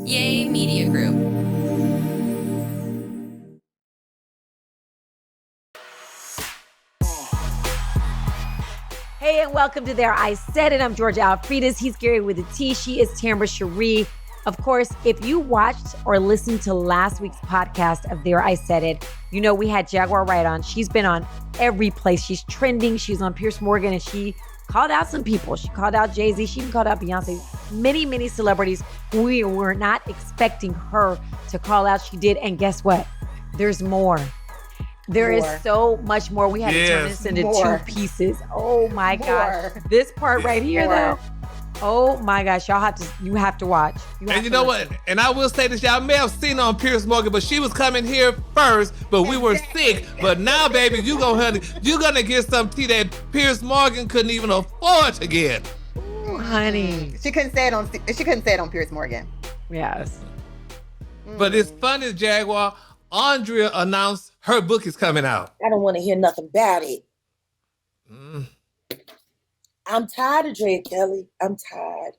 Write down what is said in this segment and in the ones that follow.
Yay Media Group. Hey, and welcome to There I Said It. I'm Georgia Alfredas. He's Gary with a T. She is Tamra Cherie. Of course, if you watched or listened to last week's podcast of There I Said It, you know we had Jaguar Wright on. She's been on every place. She's trending. She's on Piers Morgan, and she called out some people. She called out Jay-Z. She even called out Beyonce. Many celebrities we were not expecting her to call out. She did, and guess what? There's more. There is so much more. We had to turn this into two pieces. Oh my gosh. This part right here though. Oh my gosh. You have to watch. And you know what? And I will say this, y'all may have seen her on Piers Morgan, but she was coming here first, but we were sick. But now, baby, you're gonna get some tea that Piers Morgan couldn't even afford to get. Ooh, honey. She couldn't say it on Piers Morgan. Yes. But it's funny, Jaguar. Andrea announced her book is coming out. I don't want to hear nothing about it. I'm tired of Dre Kelly. I'm tired.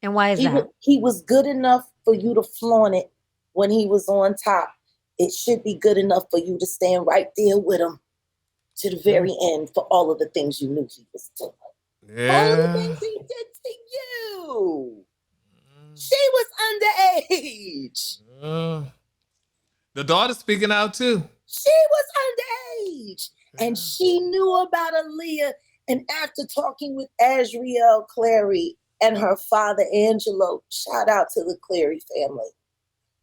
And why is that? He was good enough for you to flaunt it when he was on top. It should be good enough for you to stand right there with him to the very end for all of the things you knew he was doing. Yeah. All the things he did to you. She was underage. The daughter's speaking out too. She was underage. And she knew about Aaliyah. And after talking with Azriel Clary and her father, Angelo, shout out to the Clary family,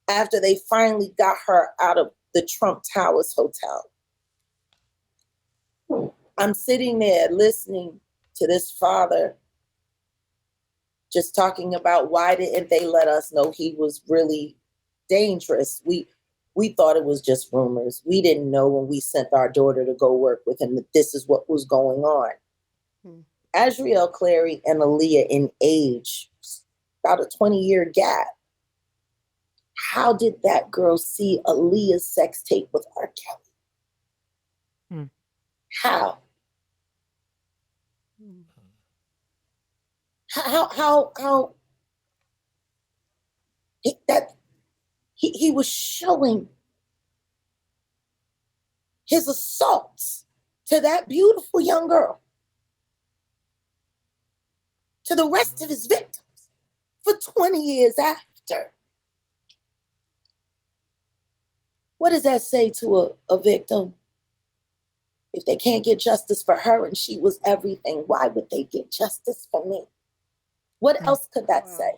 after they finally got her out of the Trump Towers Hotel. I'm sitting there listening to this father just talking about why didn't they let us know he was really dangerous. We thought it was just rumors. We didn't know when we sent our daughter to go work with him that this is what was going on. Azriel Clary and Aaliyah in age, about a 20-year gap. How did that girl see Aaliyah's sex tape with R. Kelly? How? How? He was showing his assaults to that beautiful young girl, to the rest of his victims for 20 years after. What does that say to a victim? If they can't get justice for her and she was everything, why would they get justice for me? What else could that say?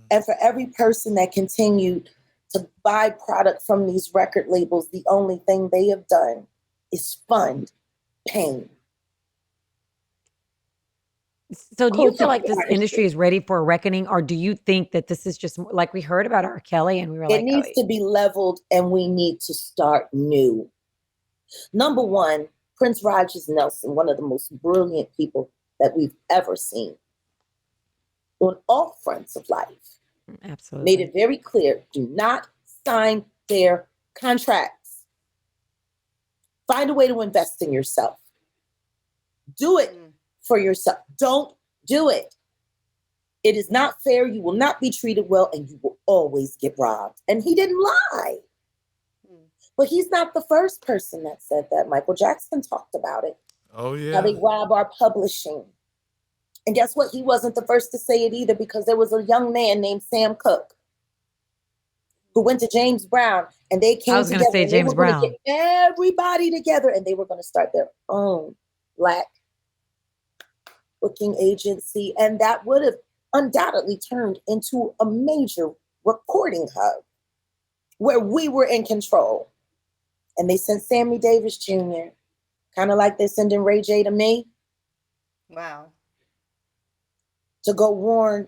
And for every person that continued to buy product from these record labels, the only thing they have done is fund pain. So do you feel like this industry is ready for a reckoning, or do you think that this is just like we heard about R. Kelly and we were like, it needs to be leveled and we need to start new. Number one, Prince Rogers Nelson, one of the most brilliant people that we've ever seen on all fronts of life. Absolutely. Made it very clear, do not sign their contracts. Find a way to invest in yourself. Do it for yourself. Don't do it. It is not fair. You will not be treated well and you will always get robbed. And he didn't lie. But he's not the first person that said that. Michael Jackson talked about it. Oh, yeah. How they rob our publishing. And guess what? He wasn't the first to say it either, because there was a young man named Sam Cooke who went to James Brown, and they came together. I was going to say James Brown. Get everybody together, and they were going to start their own Black booking agency. And that would have undoubtedly turned into a major recording hub where we were in control. And they sent Sammy Davis Jr., kind of like they're sending Ray J to me. Wow. To go warn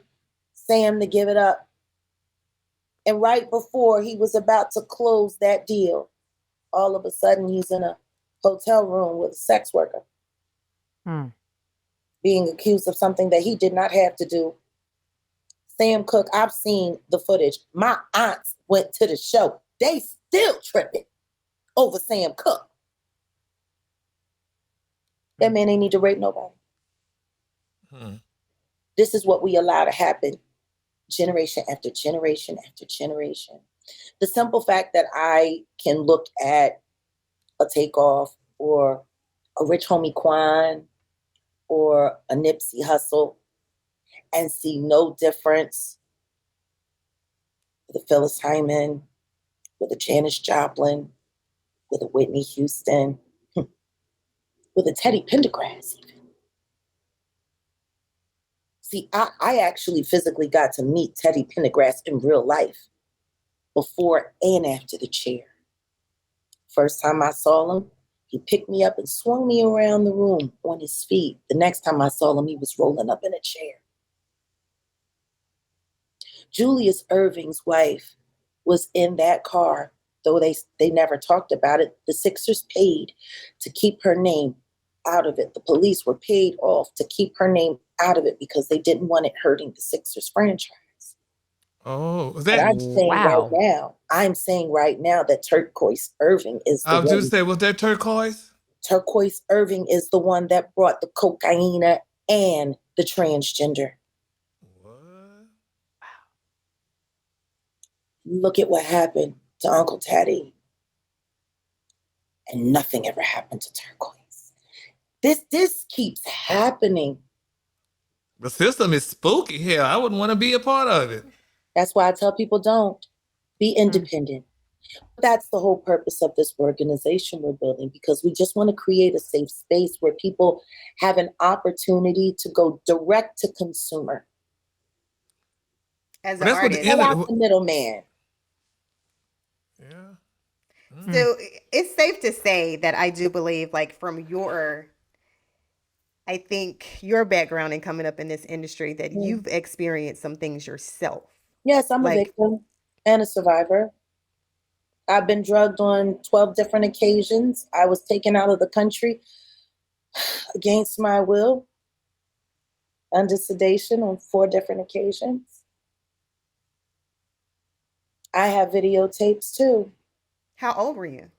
Sam to give it up. And right before he was about to close that deal, all of a sudden he's in a hotel room with a sex worker, being accused of something that he did not have to do. Sam Cooke, I've seen the footage. My aunts went to the show. They still tripping over Sam Cooke. That man ain't need to rape nobody. This is what we allow to happen generation after generation after generation. The simple fact that I can look at a Takeoff or a Rich Homie Quan or a Nipsey Hussle and see no difference with a Phyllis Hyman, with a Janis Joplin, with a Whitney Houston, with a Teddy Pendergrass even. See, I actually physically got to meet Teddy Pendergrass in real life before and after the chair. First time I saw him, he picked me up and swung me around the room on his feet. The next time I saw him, he was rolling up in a chair. Julius Erving's wife was in that car, though they never talked about it. The Sixers paid to keep her name out of it. The police were paid off to keep her name out of it because they didn't want it hurting the Sixers franchise. Oh, is And that? I'm saying right now that Turquoise Irving is the I was one. just say, was that turquoise? Turquoise Irving is the one that brought the cocaine and the transgender. What? Look at what happened to Uncle Teddy. And nothing ever happened to Turquoise. This keeps happening. The system is spooky. Hell, I wouldn't want to be a part of it. That's why I tell people don't. Be independent. That's the whole purpose of this organization we're building, because we just want to create a safe space where people have an opportunity to go direct to consumer. As an artist. Cut out the middleman. Yeah. So it's safe to say that I do believe, like, from I think your background and coming up in this industry, that you've experienced some things yourself. Yes, I'm a victim and a survivor. I've been drugged on 12 different occasions. I was taken out of the country against my will, under sedation on 4 different occasions. I have videotapes too. How old were you?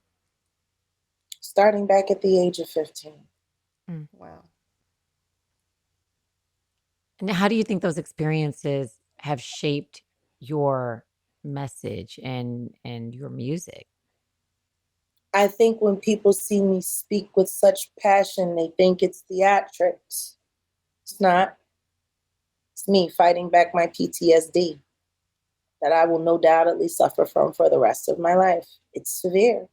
Starting back at the age of 15. Wow. And how do you think those experiences have shaped your message and your music? I think when people see me speak with such passion, they think it's theatrics. It's not. It's me fighting back my PTSD that I will no doubtedly suffer from for the rest of my life. It's severe.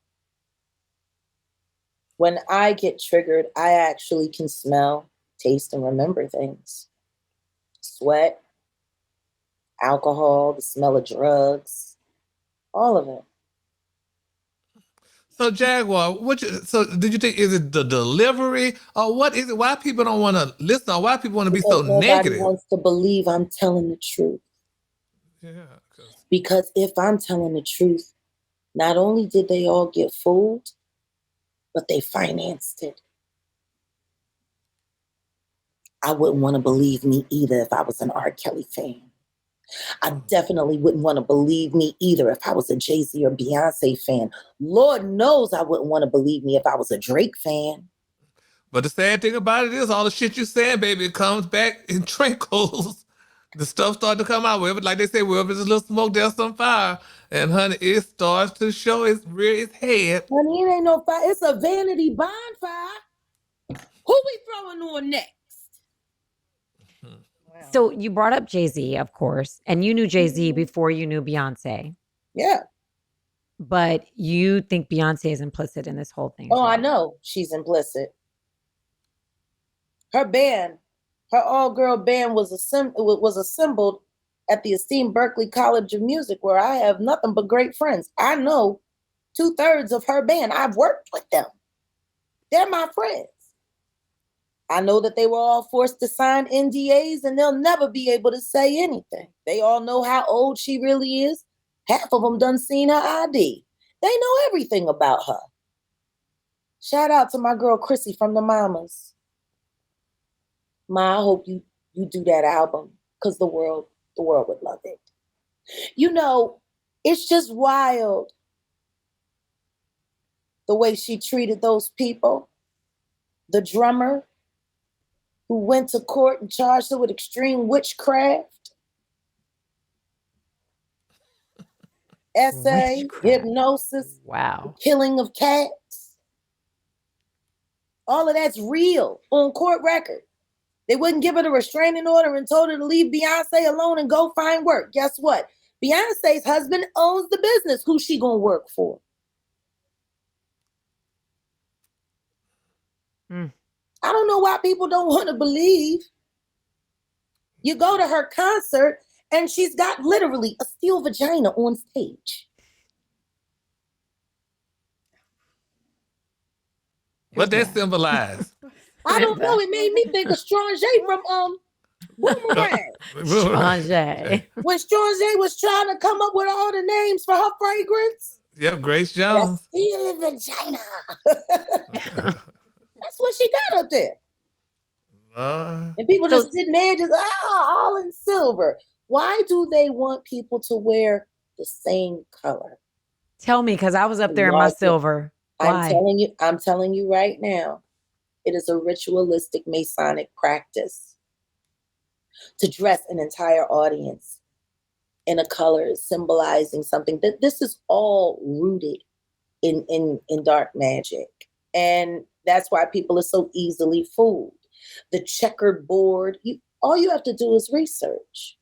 When I get triggered, I actually can smell, taste, and remember things. Sweat, alcohol, the smell of drugs, all of it. So Jaguar, so did you think, is it the delivery or what is it? Why people don't want to listen, or why people want to be so negative? Nobody wants to believe I'm telling the truth. Yeah. Because if I'm telling the truth, not only did they all get fooled, but they financed it. I wouldn't want to believe me either if I was an R. Kelly fan. I definitely wouldn't want to believe me either if I was a Jay-Z or Beyonce fan. Lord knows I wouldn't want to believe me if I was a Drake fan. But the sad thing about it is all the shit you saying, baby, it comes back in trickles. The stuff started to come out. Wherever, like they say, wherever there's a little smoke, there's some fire. And honey, it starts to show rear its head. Honey, it ain't no fire. It's a vanity bonfire. Who we throwing on next? Wow. So you brought up Jay-Z, of course, and you knew Jay-Z before you knew Beyonce. Yeah. But you think Beyonce is implicit in this whole thing? Oh, I know she's implicit. Her band, her all-girl band was assembled at the esteemed Berklee College of Music, where I have nothing but great friends. I know 2/3 of her band. I've worked with them. They're my friends. I know that they were all forced to sign NDAs and they'll never be able to say anything. They all know how old she really is. Half of them done seen her ID. They know everything about her. Shout out to my girl Chrissy from the Mamas. Ma, I hope you do that album, because the world would love it. You know, it's just wild the way she treated those people. The drummer, who went to court and charged her with extreme witchcraft, essay, Witchcraft. hypnosis, Wow. killing of cats. All of that's real on court record. They wouldn't give her a restraining order and told her to leave Beyonce alone and go find work. Guess what? Beyonce's husband owns the business. Who's she gonna work for? Mm. I don't know why people don't want to believe. You go to her concert and she's got literally a steel vagina on stage. What that symbolize? I don't know. It made me think of Strange from Boomerang. Strange. When Strange was trying to come up with all the names for her fragrance. Yep, Grace That Jones. steel vagina. That's what she got up there. And people just sitting there just, all in silver. Why do they want people to wear the same color? Tell me, because I was up there in my silver. Why? I'm telling you right now, it is a ritualistic Masonic practice to dress an entire audience in a color symbolizing something. That this is all rooted in dark magic. And that's why people are so easily fooled. The checkered board, all you have to do is research.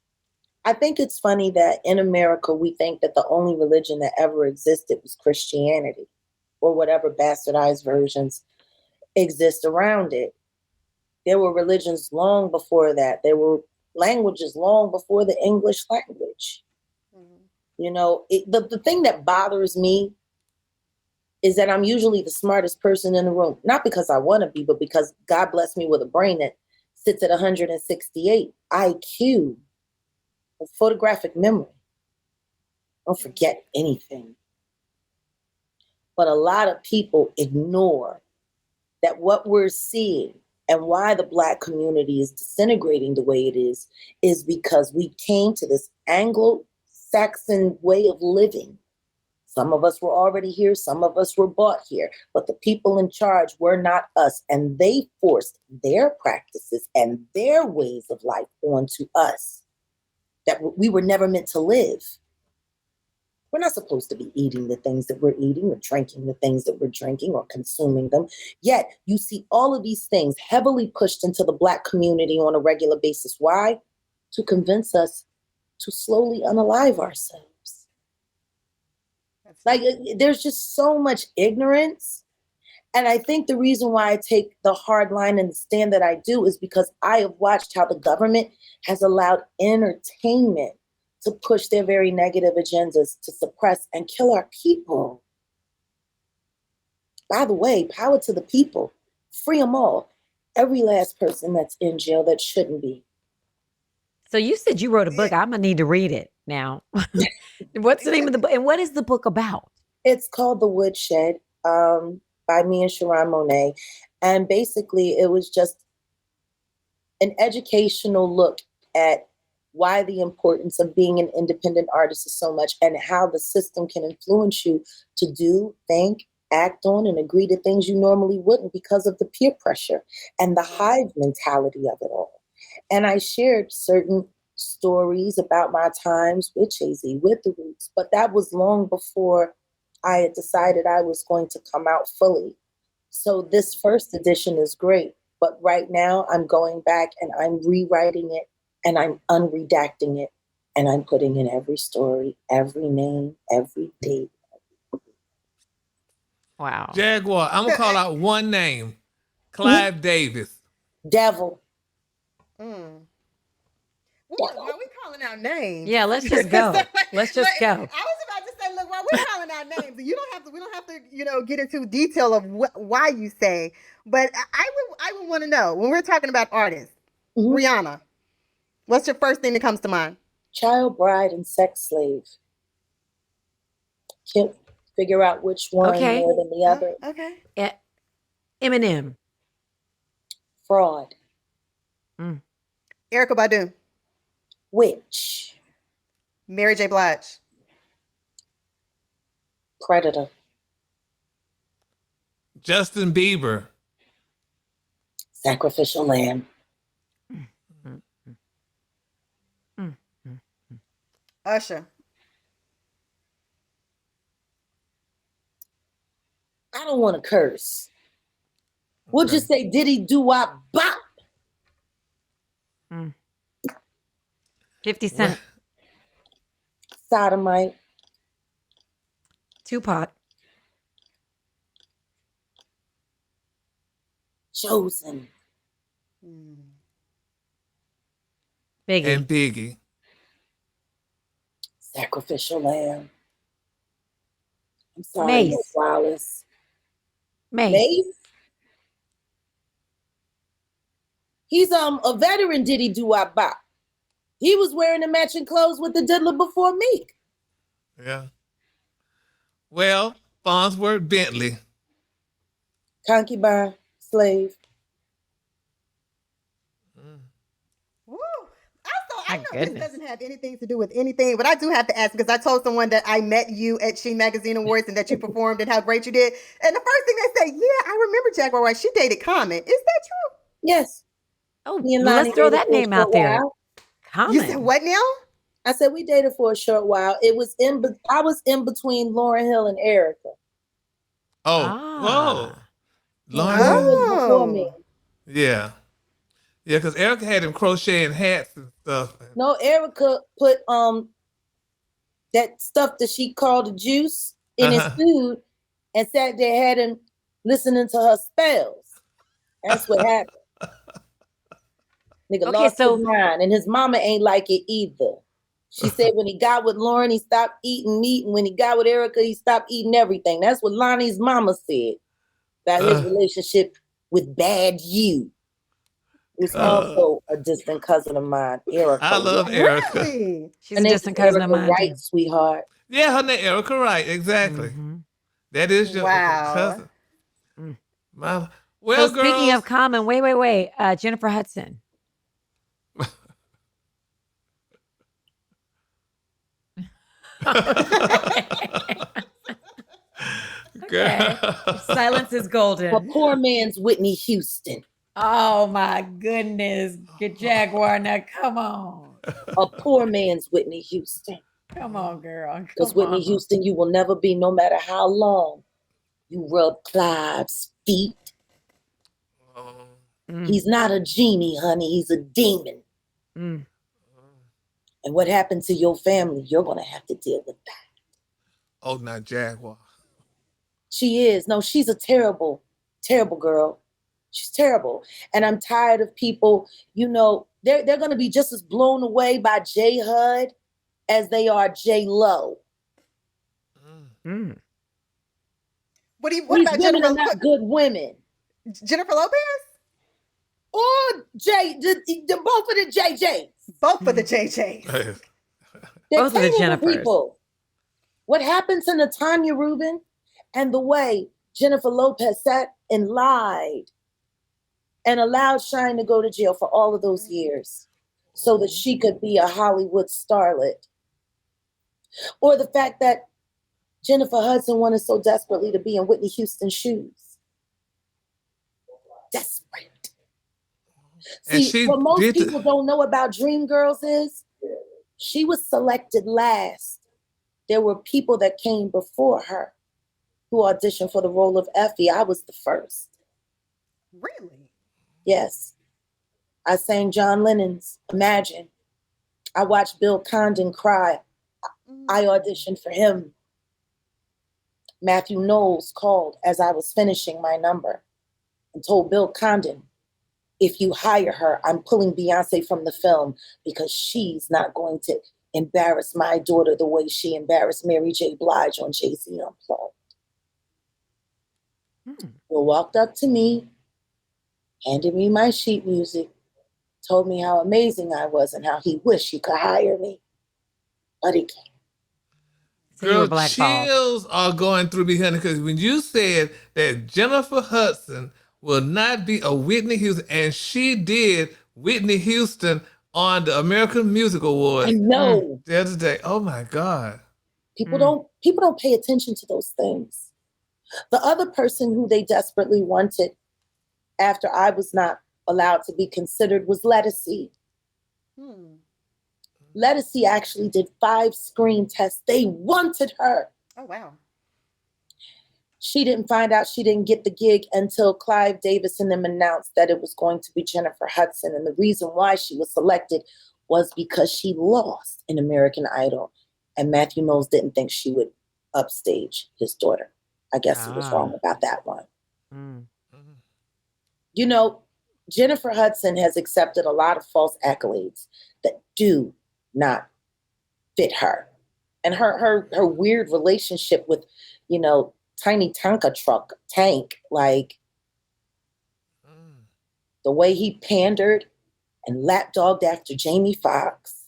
I think it's funny that in America, we think that the only religion that ever existed was Christianity, or whatever bastardized versions exist around it. There were religions long before that. There were languages long before the English language. Mm-hmm. You know, the thing that bothers me is that I'm usually the smartest person in the room, not because I want to be, but because God blessed me with a brain that sits at 168 IQ, a photographic memory. I don't forget anything. But a lot of people ignore that what we're seeing and why the Black community is disintegrating the way it is because we came to this Anglo-Saxon way of living. Some of us were already here, some of us were bought here, but the people in charge were not us, and they forced their practices and their ways of life onto us that we were never meant to live. We're not supposed to be eating the things that we're eating or drinking the things that we're drinking or consuming them. Yet you see all of these things heavily pushed into the Black community on a regular basis. Why? To convince us to slowly unalive ourselves. Like, there's just so much ignorance. And I think the reason why I take the hard line and the stand that I do is because I have watched how the government has allowed entertainment to push their very negative agendas to suppress and kill our people. By the way, power to the people. Free them all. Every last person that's in jail that shouldn't be. So you said you wrote a book. I'm going to need to read it now. What's the name of the book? And what is the book about? It's called The Woodshed, by me and Sharon Monet. And basically, it was just an educational look at why the importance of being an independent artist is so much and how the system can influence you to do, think, act on, and agree to things you normally wouldn't because of the peer pressure and the hive mentality of it all. And I shared certain stories about my times with Jay-Z, with the Roots, but that was long before I had decided I was going to come out fully. So this first edition is great, but right now I'm going back and I'm rewriting it and I'm unredacting it and I'm putting in every story, every name, every date. Wow. Jaguar, I'm going to call out one name. Clive Davis. Devil. Why we calling out names? Yeah, let's just go. Let's just go. I was about to say, look, while we're calling out names, we don't have to, get into detail of why you say, but I would want to know when we're talking about artists, Rihanna, what's your first thing that comes to mind? Child, bride, and sex slave. Can't figure out which one more than the other. Okay. Eminem. Fraud. Erykah Badu. Witch. Mary J. Blige. Predator. Justin Bieber. Sacrificial lamb. Mm, mm. Usher. I don't want to curse. We'll Okay. just say Diddy do-wop bop. 50 Cent. Sodomite. Tupac. Chosen. Biggie. And Biggie. Sacrificial lamb. I'm sorry, Mace. Miss Wallace. Mace. Mace? He's a veteran Diddy do-wop bop. He was wearing the matching clothes with the diddler before Meek. Yeah. Well, Farnsworth Bentley. Concubine, slave. Woo. Also, I My know goodness. this doesn't have anything to do with anything, but I do have to ask because I told someone that I met you at She Magazine Awards and that you performed and how great you did. And the first thing they say, yeah, I remember Jaguar Wright. She dated Common. Is that true? Yes. Oh, Me and well, Lonnie let's throw dated that for a name out short there. while. Common. You said what now? I said we dated for a short while. I was in between Lauryn Hill and Erica. Oh, Ah. Lauren. Lauryn was before me. Yeah. Yeah, because Erica had him crocheting hats and stuff. No, Erica put that stuff that she called the juice in his food and sat there had him listening to her spells. That's what happened. Nigga Okay, lost so- his mind, and his mama ain't like it either. She said when he got with Lauren, he stopped eating meat, and when he got with Erica, he stopped eating everything. That's what Lonnie's mama said about his relationship with Bad You. Who's also a distant cousin of mine, Erica. I love Erica. Really? She's a distant cousin of mine. Wright, too. sweetheart. Yeah, her name Erica Wright. Exactly. Mhm. That is your Wow. cousin. Mm. Well, well, So speaking girls, of Common, wait. Jennifer Hudson. Okay. Silence is A golden. poor man's Whitney Houston. Oh my goodness. Get Jaguar now. Come on. A poor man's Whitney Houston. Come on, girl. Because Come Whitney on. Houston, you will never be, no matter how long you rub Clive's feet. Mm, He's not a genie, honey. He's a demon. mm. And what happened to your family, you're going to have to deal with that. oh, not Jaguar. She is. No, she's a terrible, terrible girl. She's terrible. And I'm tired of people, they're going to be just as blown away by J Hud as they are J.Lo. Mm. What These about women Jennifer? are not good women. Jennifer Lopez? Or the both of the JJs. Both for the JJs. They're Both of the terrible Jennifers. people. What happened to Natanya Rubin and the way Jennifer Lopez sat and lied and allowed Shine to go to jail for all of those years so that she could be a Hollywood starlet? Or the fact that Jennifer Hudson wanted so desperately to be in Whitney Houston's shoes. Desperate. And See, she what most did- people don't know about Dreamgirls is she was selected last. There were people that came before her who auditioned for the role of Effie. I was the first. Really? Yes. I sang John Lennon's Imagine. I watched Bill Condon cry. I auditioned for him. Matthew Knowles called as I was finishing my number and told Bill Condon, if you hire her, I'm pulling Beyonce from the film because she's not going to embarrass my daughter the way she embarrassed Mary J. Blige on Jay-Z Unplugged. Bill walked up to me, handed me my sheet music, told me how amazing I was and how he wished he could hire me. But he can't. So you were Girl, blackballed. chills are going through me, honey, because when you said that Jennifer Hudson will not be a Whitney Houston, and she did Whitney Houston on the American Music Awards I know. the other day. Oh my God. People don't pay attention to those things. The other person who they desperately wanted after I was not allowed to be considered was Lettucey. Lettucey actually did 5 screen tests. They wanted her. Oh, wow. She didn't find out she didn't get the gig until Clive Davis and them announced that it was going to be Jennifer Hudson. And the reason why she was selected was because she lost in American Idol. And Matthew Knowles didn't think she would upstage his daughter. I guess he was wrong about that one. Mm. You know, Jennifer Hudson has accepted a lot of false accolades that do not fit her. And her weird relationship with, you know, Tiny Tonka Truck, Tank, like the way he pandered and lapdogged after Jamie Foxx.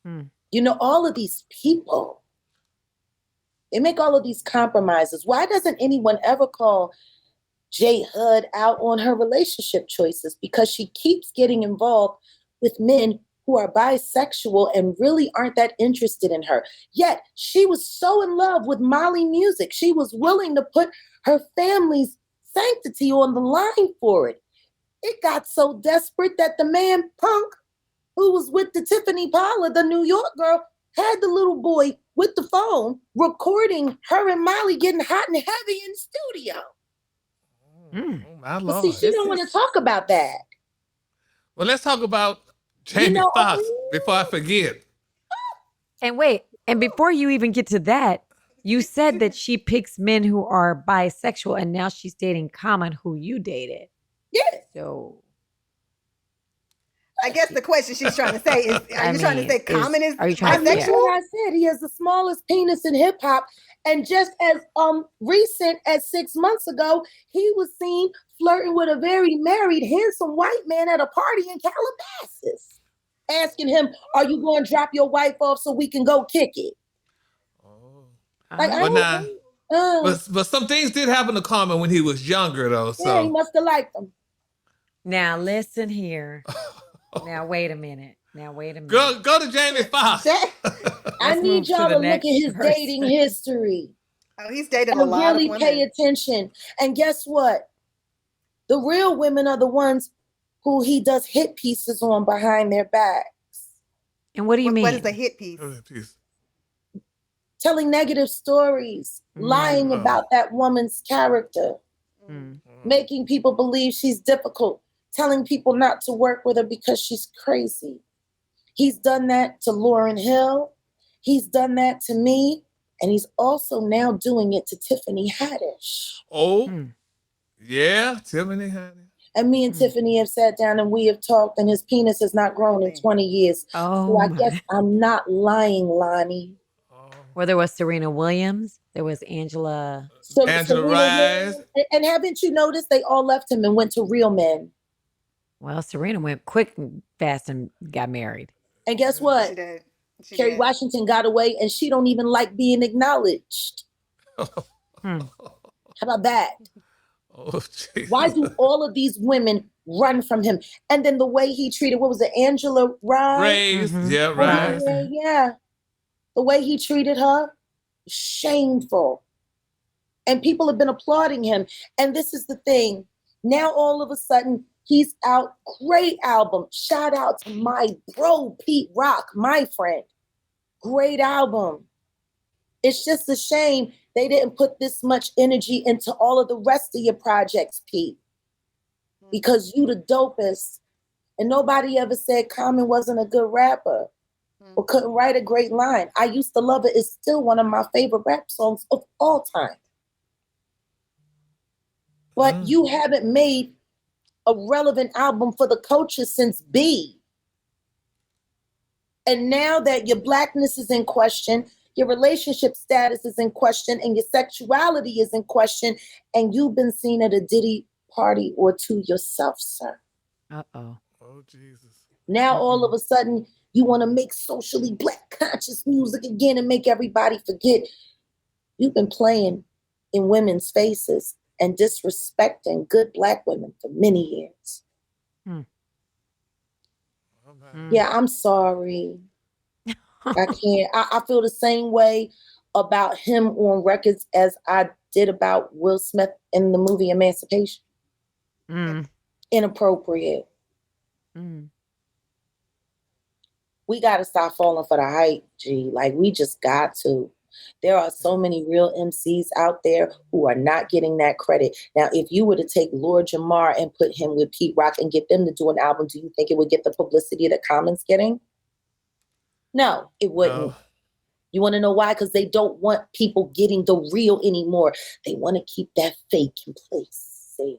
You know, all of these people, they make all of these compromises. Why doesn't anyone ever call J. Hud out on her relationship choices? Because she keeps getting involved with men who are bisexual and really aren't that interested in her. Yet she was so in love with Molly Music. She was willing to put her family's sanctity on the line for it. It got so desperate that the man Punk, who was with the Tiffany Pollard, the New York girl, had the little boy with the phone recording her and Molly getting hot and heavy in the studio. Oh, my But Lord. see, she don't want to talk about that. Well, let's talk about Jamie Foxx before I forget. And wait, and before you even get to that, you said that she picks men who are bisexual, and now she's dating Common, who you dated. Yeah. So I guess the question she's trying to say is, are you trying to say Common is are you trying to- bisexual? That's what I said. He has the smallest penis in hip hop. And just as recent as 6 months ago, he was seen flirting with a very married, handsome white man at a party in Calabasas, asking him, "Are you going to drop your wife off so we can go kick it?" Like, But some things did happen to Common when he was younger, though. So yeah, he must have liked them. now listen here. Now wait a minute. Go to Jamie Foxx. I need y'all to look at his dating history. Oh, he's dated a And lot really of women. pay attention. And guess what? The real women are the ones who he does hit pieces on behind their backs. And what do you mean? What is a hit piece? Telling negative stories, lying about that woman's character, making people believe she's difficult, telling people not to work with her because she's crazy. He's done that to Lauryn Hill. He's done that to me. And he's also now doing it to Tiffany Haddish. Oh, yeah, Tiffany Haddish. And me and Tiffany have sat down and we have talked, and his penis has not grown in 20 years. So I guess I'm not lying, Lonnie. Well, there was Serena Williams. There was Angela Rise. And haven't you noticed they all left him and went to real men? Well, Serena went quick and fast and got married. And guess what? She did. Kerry Washington got away, and she don't even like being acknowledged. How about that? Oh, why do all of these women run from him? And then the way he treated, what was it, Angela Rise? Yeah, Rise. Yeah. The way he treated her, shameful. And people have been applauding him. And this is the thing. Now all of a sudden, he's out. Great album. Shout out to my bro, Pete Rock, my friend. Great album. It's just a shame they didn't put this much energy into all of the rest of your projects, Pete. Because you the dopest. And nobody ever said Common wasn't a good rapper or couldn't write a great line. I Used to Love It is still one of my favorite rap songs of all time. But you haven't made a relevant album for the culture since B. And now that your blackness is in question, your relationship status is in question, and your sexuality is in question, and you've been seen at a Diddy party or two yourself, sir. Uh-oh. Oh, Jesus. Now all of a sudden you want to make socially black conscious music again and make everybody forget you've been playing in women's faces and disrespecting good black women for many years. Yeah, I'm sorry. I can't. I feel the same way about him on records as I did about Will Smith in the movie Emancipation. Inappropriate. we got to stop falling for the hype, G. Like, we just got to. There are so many real MCs out there who are not getting that credit. Now, if you were to take Lord Jamar and put him with Pete Rock and get them to do an album, do you think it would get the publicity that Common's getting? No, it wouldn't. No. You want to know why? Because they don't want people getting the real anymore. They want to keep that fake in place. See?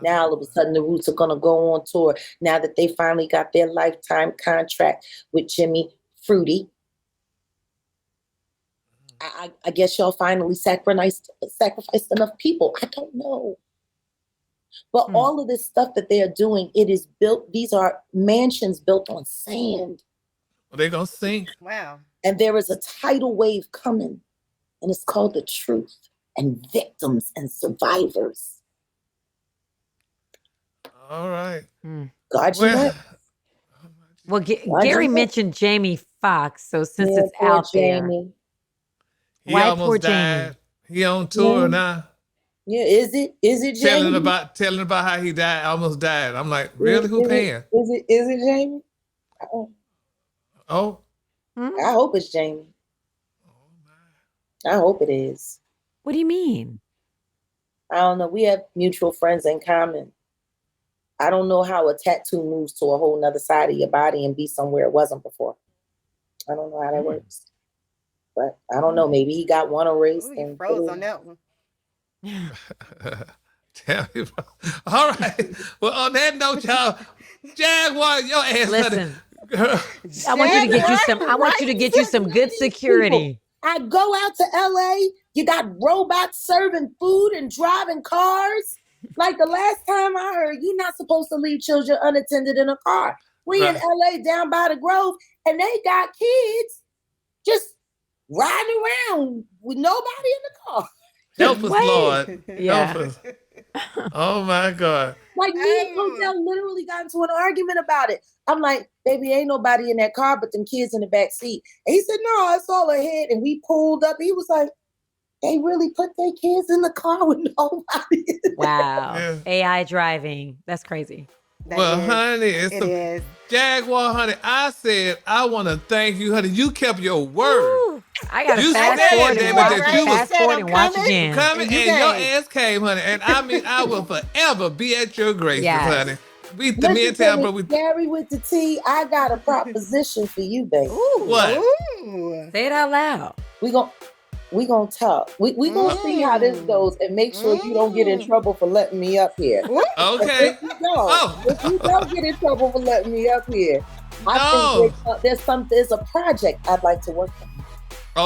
Now, all of a sudden, the Roots are going to go on tour now that they finally got their lifetime contract with Jimmy Fruity. I guess y'all finally sacrificed enough people. I don't know. But all of this stuff that they are doing, it is built, these are mansions built on sand. Well, they're going to sink. Wow. And there is a tidal wave coming, and it's called the truth and victims and survivors. All right. God, you know. Well, Gary mentioned Jamie Foxx, so since it's poor out Jamie. He Why almost poor died. He on tour Yeah. now. Yeah, is it Jamie? Telling about how he died, almost died. I'm like, really? Who Is paying? Is it Jamie? Oh. I hope it's Jamie. I hope it is. What do you mean? I don't know. We have mutual friends in common. I don't know how a tattoo moves to a whole nother side of your body and be somewhere it wasn't before. I don't know how that works. But I don't know. Maybe he got one erased. Ooh, you froze on that one. Tell me about. All right. Well, on that note, y'all, Jaguar, your ass. Listen, I want you to get you some. I want you to get you some good security. I go out to LA. You got robots serving food and driving cars. Like the last time I heard, you're not supposed to leave children unattended in a car. We in LA down by the Grove, and they got kids just riding around with nobody in the car. Help us, Lord. Yeah. Help us. Oh my God. Like me and Cordell literally got into an argument about it. I'm like, baby, ain't nobody in that car but them kids in the back seat. And he said, no, it's all ahead. And we pulled up. He was like, they really put their kids in the car with nobody. Wow. Yeah. AI driving. That's crazy. Well, honey, it is. Jaguar, honey, I said, I want to thank you, honey. You kept your word. Ooh, I got to You fast said, forward damn and it, watch, that you was- fast forward and watch You again. coming You and your came. ass came, honey. And I mean, I will forever be at your graces, Yes. honey. We the Listen men to tell, me, but we Gary with the T, I got a proposition for you, baby. what? Ooh. Say it out loud. We gonna talk. We gonna see how this goes and make sure you don't get in trouble for letting me up here. Okay. If you don't get in trouble for letting me up here, I think there's a project I'd like to work on.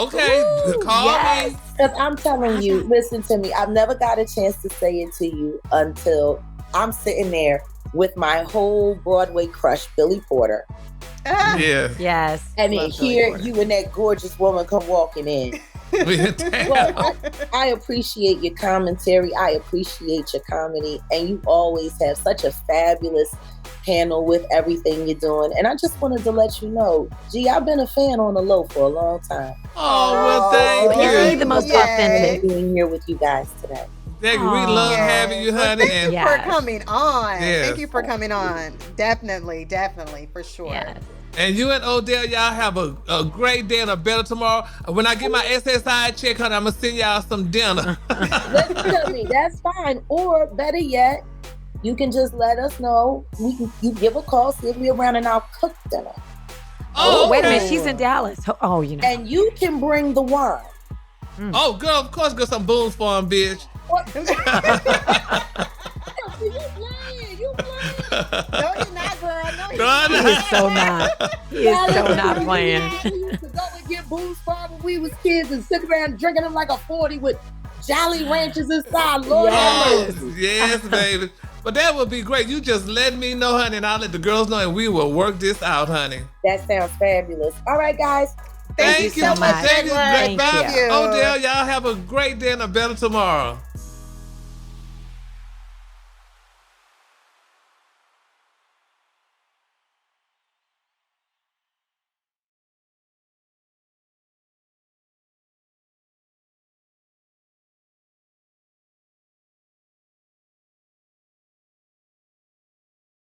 Okay. Call me. Because I'm telling you, listen to me. I've never got a chance to say it to you until I'm sitting there with my whole Broadway crush, Billy Porter. Yeah. Yes. And Love then Billy here Porter. you and that gorgeous woman come walking in. Well, I appreciate your commentary. I appreciate your comedy. And you always have such a fabulous panel with everything you're doing. And I just wanted to let you know, G, I've been a fan on the low for a long time. Oh, well, thank You're you. the most Yay. authentic. Being here with you guys today. Thank you. We love Yes. having you, Well, honey. thank And you Yes. for coming on. Yes. Thank you for coming on. Definitely, for sure. Yes. And you and Odell, y'all have a great day and a better tomorrow. When I get my SSI check, honey, I'm going to send y'all some dinner. Listen to me, that's fine. Or better yet, you can just let us know. You give a call, see if we're around, and I'll cook dinner. Oh, wait a okay. minute. She's in Dallas. Oh, you know. And you can bring the wine. Oh, girl, of course, got some booze for him, bitch. You playing. No, you're not, girl. No, you're No, not. no. He is so not. He is so not playing. We used to go and get booze from when we was kids and sit around drinking them like a 40 with Jolly Ranchers inside. Lord have Yes, mercy. yes, baby. But that would be great. You just let me know, honey, and I'll let the girls know, and we will work this out, honey. That sounds fabulous. All right, guys. Thank you so much. Thank you. Thank Bye. you. Odell, y'all have a great day and a better tomorrow.